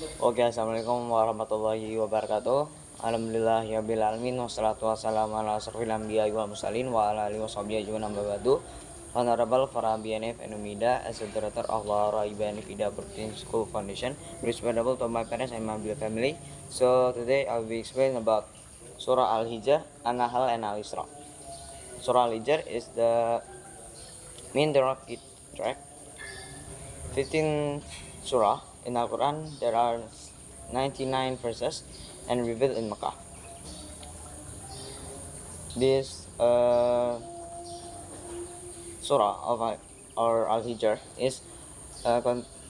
Oke, assalamualaikum warahmatullahi wabarakatuh. Alhamdulillah ya bil alamin wassalatu wassalamu ala asrofil anbiya'i wal mursalin wa ala alihi washabihi ajmain amma ba'du. Honorable Farah BNF and Umida as a director of Laura Ibn Fida Protein School Foundation, responsible to my parents and my family. So today I will be explain about Surah Al-Hijr, An-Nahl and Al-Isra. Surah Al-Hijr is the main track 15 surah in Al-Quran. There are 99 verses and revealed in Mecca. This surah of or Al-Hijr is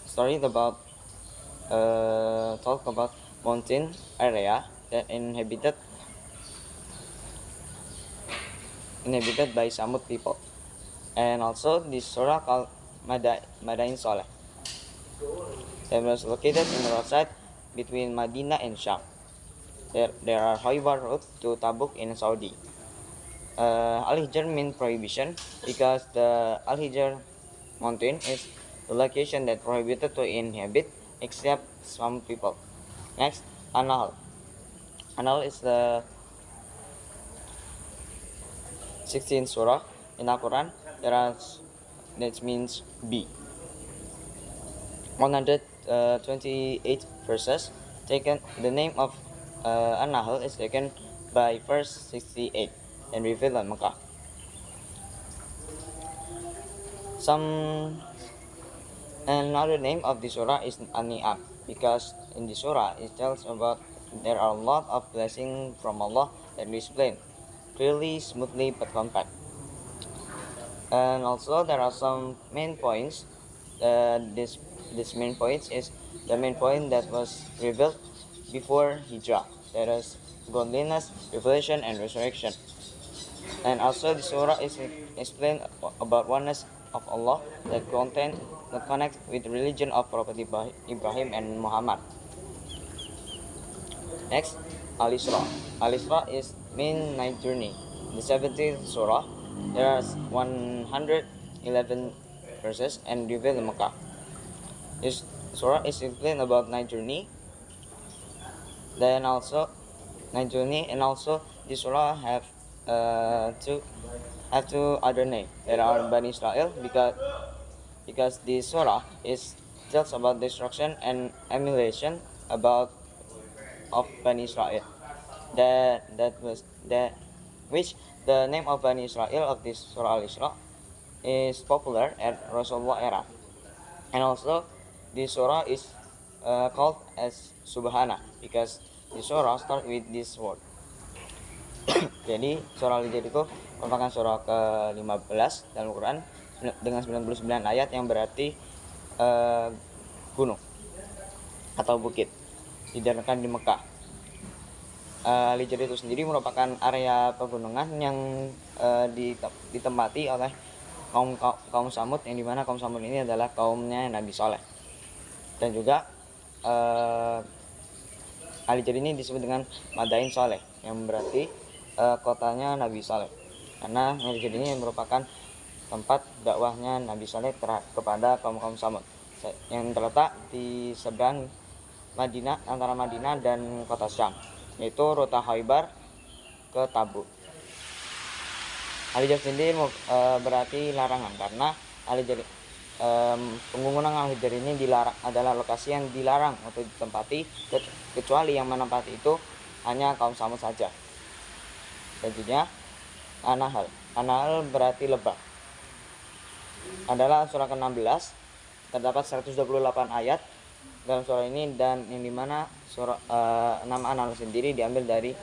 story about talk about mountain area that inhabited by Samud people, and also this surah called Madain Soleh. It was located in the roadside between Medina and Sham. There are highway roads to Tabuk in Saudi. Al-Hijr means prohibition because the Al-Hijr mountain is the location that prohibited to inhabit except some people. Next, An-Nahl. An-Nahl is the 16th surah in Al-Quran. That means bee. 128 verses taken. The name of An-Nahl is taken by verse 68 and revealed in Mecca. Another name of the surah is An-Ni'am because in the surah it tells about there are a lot of blessings from Allah that we explain clearly, smoothly, but compact. And also there are some main points. This main points is the main point that was revealed before Hijrah. That is godliness, revelation, and resurrection. And also the surah is explained about oneness of Allah that connect with religion of Prophet Ibrahim and Muhammad. Next, Al-Isra. Al-Isra is main night journey. The 17th surah. There are 111 verses and revealed in Mecca. This surah is explained about night journey. Then also night journey, and also this surah have two other names. There are Bani Israel because this surah is tells about destruction and emulation about of Bani Israel. Which the name of Bani Israel of this surah Al-Isra is popular at Rasulullah era. And also this surah is called as Subhana because the surah start with this word. Jadi surah Al-Hijr itu merupakan surah ke-15 dalam Al-Quran dengan 99 ayat yang berarti gunung atau bukit didirikan di Mekah. Al-Hijr itu sendiri merupakan area pegunungan yang ditempati oleh kaum Samud, yang dimana kaum Samud ini adalah kaumnya Nabi Soleh. Dan juga Al-Hijr ini disebut dengan Madain Soleh, yang berarti kotanya Nabi Soleh, karena Al-Hijr ini merupakan tempat dakwahnya Nabi Soleh kepada kaum Samud yang terletak di seberang Madinah, antara Madinah dan kota Syam, yaitu rute Khaybar ke Tabuk. Al-Hijr sendiri berarti larangan karena Al-Hijr penggunaan Al-Hijr ini adalah lokasi yang dilarang untuk ditempati, kecuali yang menempati itu hanya kaum Samud saja. Selanjutnya An-Nahl. An-Nahl berarti lebah. Adalah surah ke-16. Terdapat 128 ayat dalam surah ini, dan yang dimana nama An-Nahl sendiri diambil dari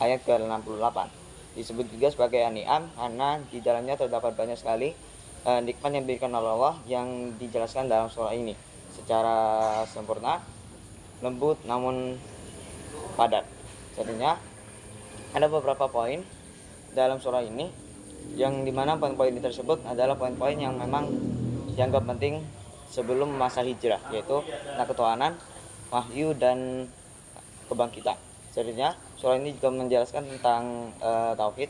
ayat ke-68. Disebut juga sebagai An-Ni'am karena di dalamnya terdapat banyak sekali nikmat yang diberikan oleh Allah yang dijelaskan dalam surah ini secara sempurna, lembut namun padat. Jadinya ada beberapa poin dalam surah ini yang dimana poin-poin tersebut adalah poin-poin yang memang dianggap penting sebelum masa hijrah, yaitu ketuhanan, wahyu, dan kebangkitan. Jadinya surah ini juga menjelaskan tentang tauhid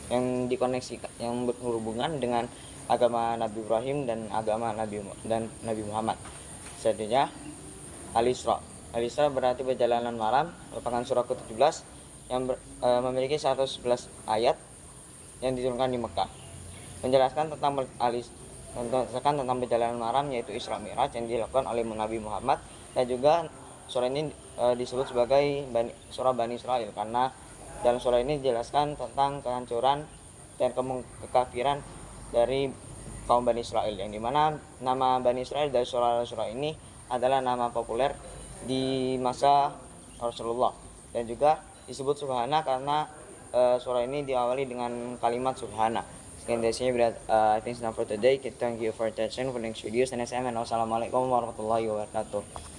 yang dikoneksikan, yang berhubungan dengan agama Nabi Ibrahim dan agama Nabi Muhammad. Jadinya Al-Isra. Al-Isra berarti perjalanan malam, merupakan surah ke-17 yang memiliki 111 ayat yang diturunkan di Mekah. Menjelaskan tentang perjalanan malam yaitu Isra Mi'raj yang dilakukan oleh Nabi Muhammad, dan juga surah ini disebut sebagai surah Bani Israel karena dalam surah ini dijelaskan tentang kehancuran dan kekafiran dari kaum Bani Israel, yang dimana nama Bani Israel dari surah-surah ini adalah nama populer di masa Rasulullah, dan juga disebut Subhana karena surah ini diawali dengan kalimat Subhana. Sekian dari sini, I think it's enough for today. Thank you for attention for the next videos, and assalamualaikum warahmatullahi wabarakatuh.